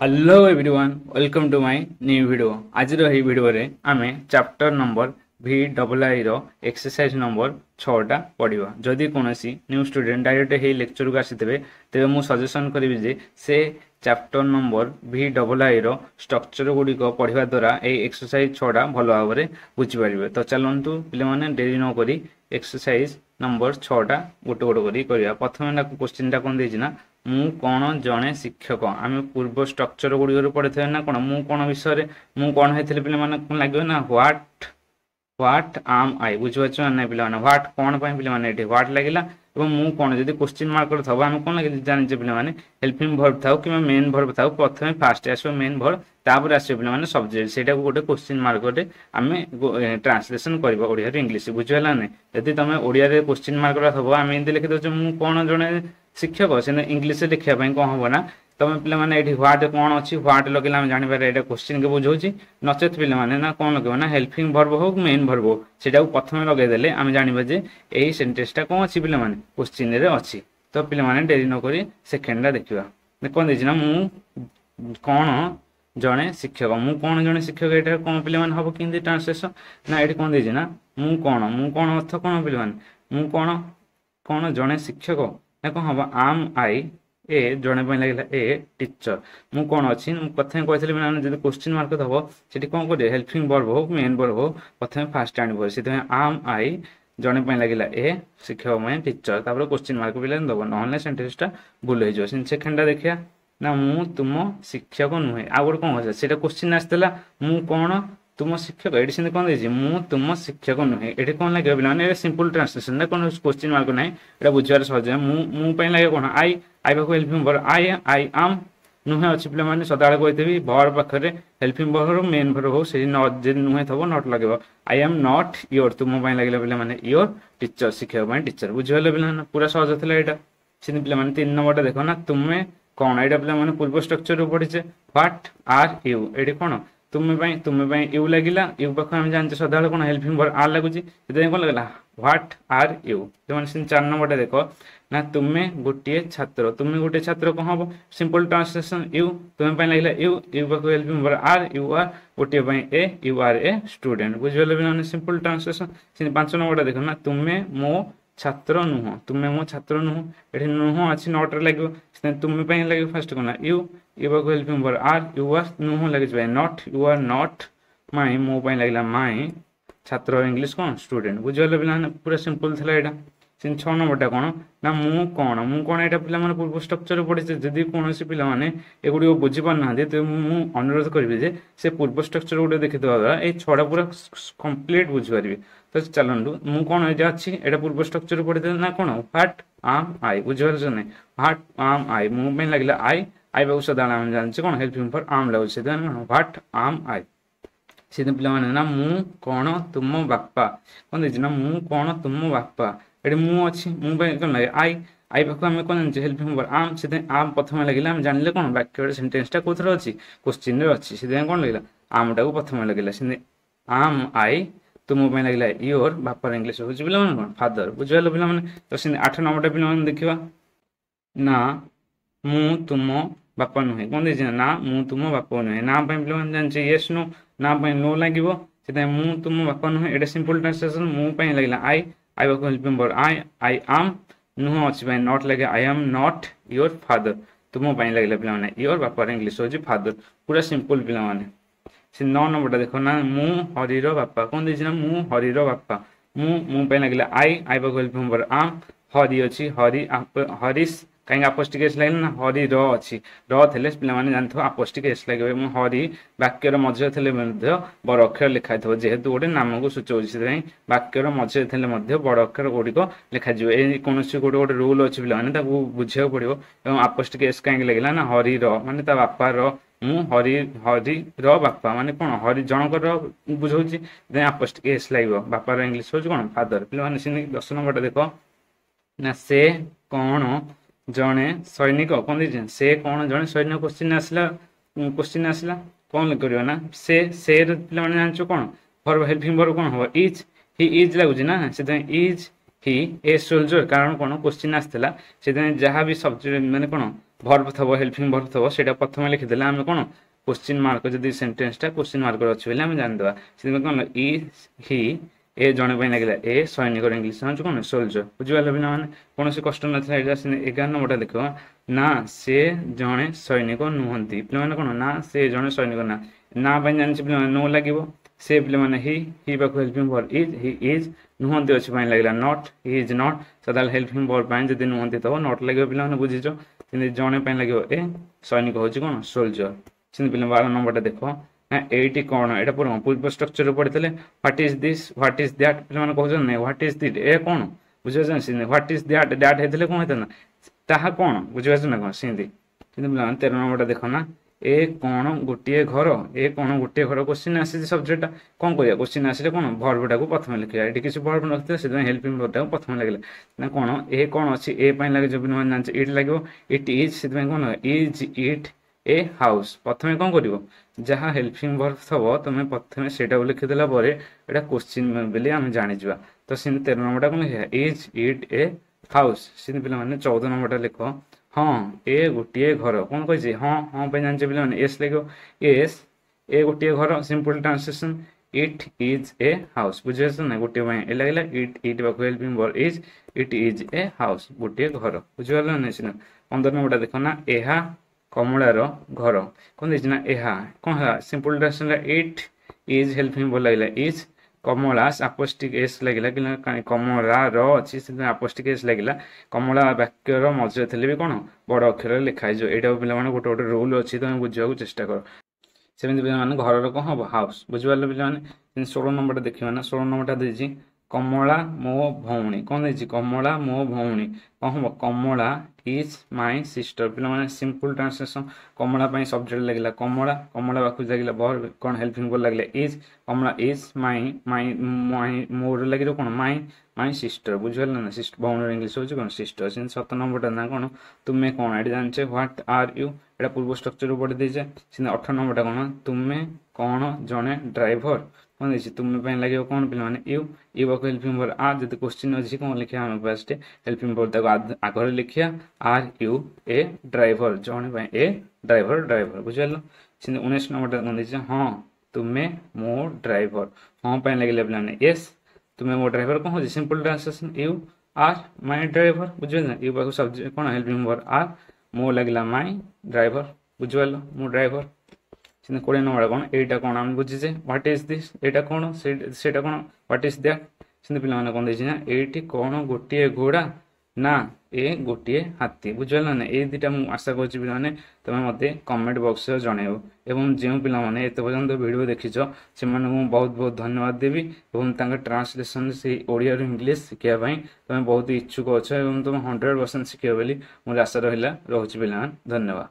Hello everyone welcome to my new video. आज video रे आमे chapter number V double I रो exercise number 6टा पढ़िबा। जदि कोनोसी न्यू स्टूडेंट डायरेक्ट हे लेक्चर को आसीतबे तेबे मु सजेशन करिवि जे से chapter number V double I रो स्ट्रक्चर गुडी को पढ़िबा द्वारा ए एक्सरसाइज 6टा भलो भाबरे बुझि परिबे। तो चलंतु पिले माने देरी न करी एक्सरसाइज नंबर 6टा गोटे गोटे करी करिया। प्रथम ना क्वेश्चन टा कोन देछि ना मु कौन जड़े शिक्षक आम पूर्व स्ट्रक्चर गुड़ी पढ़ी थे ना कौन मु कौन विषय मु कौन होती पे लगे ना ह्वाट ह्वाट आम आई बुझे ना पे ह्वाट कौन पे ह्वाट लगे मु कौन जब क्वेश्चन मार्क थब आम कौन लगे जाने पे हेल्पिंग भर्ब था कि मेन भर्ब था प्रथम फास्ट आस मेन भर्ब तापर आस पे सब्जेक्ट से गोटे क्वेश्चन मार्क आम ट्रांसलेसन कर इंग्लीश बुझेगा ना जब तुम ओडिया क्वेश्चन मार्क थब आम लिखी दे मु कौन जड़े शिक्षक से इंग्लीश लिखापी कौन हम ना तुम पे ये ह्वाट कौन अच्छी ह्वाट लगे जानवर यहाँ क्वेश्चन के बुझे नचेत पे ना कौन लगे ना हेल्पिंग भर्ब हो मेन भर्ब हो सीटा प्रथम लगेदे आम जानवा जे यही सेन्टेन्सटा कौन अच्छी पे क्वेश्चन अच्छी। तो पे डेरी नक सेकेंडा देखा कौन देना ना मु कौन जड़े शिक्षक मु कौन जड़े शिक्षक ये कौन पे हम कि ट्रांसलेसन ना ये कौन देना ना मु कौन अर्थ कौन पे मु कौन कौन जड़े शिक्षक ना कौन हम आम आई ए जड़े लगे ए टीचर मु कौन अच्छी प्रथम कही जब क्वेश्चन मार्क हम से कौन कर हेल्पिंग भर्ब हो मेन भर्ब हो प्रथम फास्ट आने से आम आई जड़े लगे ए शिक्षक मैं टीचर तापर क्वेश्चन मार्क पे दब ना सेन्टेन्सटा भूल हो सेकेंडा देखिया ना मु तुम शिक्षक नुहे आ गए कौन से क्वेश्चन आसाला मु कौन तुम शिक्षक ये से कौन दे मु तुम शिक्षक नुहे ये कौन लगे पे सिंपल ट्रांसलेसन ना कौन क्वेश्चन मार्क ना ये बुझार सहज मुझे लगे कौन आई आई पाक हेल्पिंग भर्ब आई आम नुहे अच्छी पे सदा कही भर्ब पाखे हेल्पिंग भर्ब मेन भर्ब हो से नुहे थब नट लगे आई एम नट योर तुम लगे पे योर टीचर शिक्षक टीचर बुझे पे पूरा सहज था यहाँ से पे 3 नंबर देख ना तुम्हें कौन यहाँ पे पूर्व स्ट्रक्चर पढ़ीचे ह्वाट आर यू ये कौन तुम्हें यू लगे यू पाख आम जानते सदा कौन हेल्पिंग भर्ब आर लगुच कौन लगे ह्वाट आर यू जो 4 नंबर देख ना तुम्हें गोटे छात्र तुम्हें गोटे छात्र कौन हम सिंपल ट्रांसलेसन यू तुम्हें लगे यू यू पाख helping verb are you are गोटे ए यू आर ए स्टूडेंट बुझे सिंपल ट्रांसलेसन 5 नंबर देख ना तुम्हें मो छात्र नुह तुम्हें मो छात्र नुह ये नुह अच्छी नट लगे तुम्हें लगे फास्ट कौन यू यू पाख helping verb are you are नुह लगे नट यू आर नट माई मो लगे माई छात्र इंग्लीश कौन स्टूडेंट बुझे पे पूरा सिंपल था यहाँ से 6 नंबरटा कौन ना मु कौन यहाँ पे पूर्व स्ट्रक्चर पढ़े जदि कौन पे एगुड़ी बुझीपार ना तो मुझे अनुरोध करी से पूर्व स्ट्रक्चर गोटे देखीदा द्वारा ये 6टा पूरा कम्प्लीट बुझीपारे। तो चलू मु कौन ये अच्छी यहाँ पूर्व स्ट्रक्चर पढ़े ना कौन ह्वाट आम आई बुझे ना ह्वाट आम आई मुझे लगे आई आई पाक सदा जाने कौन हेल्पिंग भर्ब आम लगे ह्वाट आम आई से पे ना मु कौन तुम बापा कौन देना ना मु कौन तुम बापा ये मु अच्छी मुझे कौन लगे आई आई पाख आम कौन जाने हेल्पिंग भर्ब आम से आम प्रथम लगे आम जान कौन वाक्य सेन्टेन्सटा कौन अच्छी क्वेश्चन अच्छी से कौन लगे आम टाक प्रथम लगे से आम आई तुम लगे योर बापार इंग्लीश हूँ पे कौन फादर बुझे पे तो से 8 नंबर पे देखा ना मु तुम बापा नुहे कौन देना ना मु तुम बापा नुहे ना पे जाने येस नो ना नो लगे से मु तुम बापा नुहे ये सिंपल ट्रांसलेसन मुझे लगे आई आई पाक हेल्पिंग भर्ब आई आम नुह अच्छी नट लगे I am not your father तुम लगे पे योर बापार इंग्लीश हूँ फादर पूरा सिंपल पे से 9 नंबर देख ना मु हरिर बापा कौन देना मु हरिर बापा मुझे लगे आई आई पाक हेल्पिंग भर्ब आम हरि अच्छी हरि हरीश कहीं आपोस्टिकेस लगे ना हरि र अच्छी रे पे जानते आपोस्टिकेस लगे हरि वाक्यर मझे थे बड़ अक्षर लिखा था जेहेतु गोटे नाम को सूचौर से वाक्यर मझे थे बड़ अक्षर गुड़िक लिखा कौन गोटे गोटे रूल अच्छी पे बुझे पड़ो आपोस्टिकेस कहीं लगे ना हरि रे बापार मु हरि हरि बापा माने कौन हरि जनकर बुझे आपोस्टिकेस लगे बापार इंग्लीश हूँ कौन फादर पे 10 नंबर देख ना से कौन जड़े सैनिक कौन दे से कौन जड़े सैनिक क्वेश्चन आसला कौन कर ना से पे जान कौन भर्ब हेल्पिंग भर्ब कौन हम इज ही इज लगुच ना से इज ही ए सोल्जर कारण कौन क्वेश्चन आसला से जहाँ भी सब्जेक्ट माने कौन भर्ब थबो हेल्पिंग भर्ब थबो सेटा प्रथम लिखिदेले आमे कोन क्वेश्चन मार्क जदि सेंटेंस टा क्वेश्चन मार्क अछि बेले आमे जान देबा से कोन इ ही ए जणे पय लागिला ए सैनिक इंग्लिश हम कोन सोल्जर बुझिबाले बिना माने कोनोसी कष्ट नथला एटा 11 नंबरटा देखो ना से जणे सैनिक नुहंती पे माने कोन ना से जणे सैनिक ना पय जानि पे माने नो लागिवो से पे माने ही बाको helping verb is he is नुहंती अछि पय लागिला नॉट ही इज नॉट सदाल हेल्पिंग वर्ब पय जदि नुहंती तो नॉट लागिवो पे माने बुझिजो सिंदे जणे पय लागिवो ए सैनिक होछि कोन सोल्जर सिंदे पे 12 नंबरटा देखो ना एटी कोन एटा पूर्व स्ट्रक्चर रे पढितले what is this what is that पे माने कहजन नै व्हाट इज दिस ए कोन बुझिजो सिंदे व्हाट इज दैट दैट हेतले कोन हेतना ताहा कोन बुझिजो ना कोन सिंदे 13 नंबरटा देखो ना ए कोन गोटिए घर ए कोन गोटिए घर क्वेश्चन आसी सब्जेक्ट कोन करिया क्वेश्चन आसी कोन वर्बटा को प्रथम लिखिया एटी किछ वर्ब नथते से हेल्पिंग वर्बटा को प्रथम लागला ना कोन ए कोन अछि ए पय लागे जब न जान इट लागो इट इज से cone is it a house प्रथम कोन करिवो जहा हेल्पिंग वर्ब थबो तमे प्रथम सेटा लिखि देला परे एटा क्वेश्चन बेले हम जानि जबा तो सिन 13 नंबरटा कोन लिखिया इज इट ए हाउस सिन पिला माने 14 नंबरटा लिखो हाँ ए गोटे घर कौन कही हाँ हाँ पे जाने पे एस लगे एस ए गोटे घर simple translation it is a house बुझे ना गोटे ए लगे इट इट बाको helping verb is it is a house गोटे घर बुझे ना 15 नंबरटा देख ना एहा कमलार घर कौन देखिए ना एहा कौन है simple translation it is helping verb लगे इज कमलास आपोस्टिक एस लगिला कि कमला रो अछि से आपोस्टिक एस लगिला कमला वाक्य रो मझे थले भी कोन बड़ अक्षर लिखाइ जो एटा पिला माने गोटे गोटे रूल अछि तमे बुझिया चेष्टा कर सेमिति पिला माने घर रो कोन हबो हाउस बुझिबाले पिला माने 16 नंबरटा देखिबा ना 16 नंबरटा देछि कमला मो भौणी कौन देछि कमला मो भौणी कोन हबो कमला इज माय सिस्टर पिला माने सिंपल ट्रांसलेशन कमला पय सब्जेक्ट लागिला कमला कमला बाकु लागिला वर्ब कोन हेल्पिंग वर्ब लागिला is Kamala is my my my मोर लागिरो कोन माय माय सिस्टर बुझल ना सिस्टर भौणी इंग्लिश होछि कोन सिस्टर सिन 7 नंबरटा ना कोन तुमे कोन एडी जानछे व्हाट आर यू एटा पूर्व स्ट्रक्चर पढि देछे सिन 18 नंबरटा कोन तुमे कोन जने ड्राइवर कौन देखिए तुम पे लगे कौन पे माने यू बाको हेल्पिंग वर्ब आ जब क्वेश्चन अछि कौन लिखिया हम फर्स्ट हेल्पिंग वर्ब तक आगर लिखिया आर यू ए ड्राइवर जने पे ए ड्राइवर ड्राइवर बुझलो सिन 19 नंबर कोन देखिए हां तुमे मो ड्राइवर हां पे लगे प्लान यस तुमे मो ड्राइवर कौन हो simple translation you are my driver बुझल ना यू बाको सब्जेक्ट कौन हेल्पिंग वर्ब आर मो लगला माय ड्राइवर बुझलो मो ड्राइवर 20 नंबर कौन एटा कौन हम बुझीजे व्हाट इज दिस एटा कौन सेटा कौन व्हाट इज दैट सिंदे पिला माने कोन देछि ना एटी कौन गोटिए घोड़ा ना ए गोटिए हाथी बुझल ना ए दिटा मु आशा करछि पिला माने तमे मते कमेंट बॉक्स रे जणाइबो एवं जेउ पिला माने एते पर्यंत वीडियो देखिछो से माने मु बहुत बहुत धन्यवाद देबी एवं तांका ट्रांसलेशन से ओडिया रो इंग्लिश सिखिया पई तमे बहुत इच्छुक अछ एवं तुम 100% सिखियो बोली मु आशा रहिला रहउछि पिला धन्यवाद।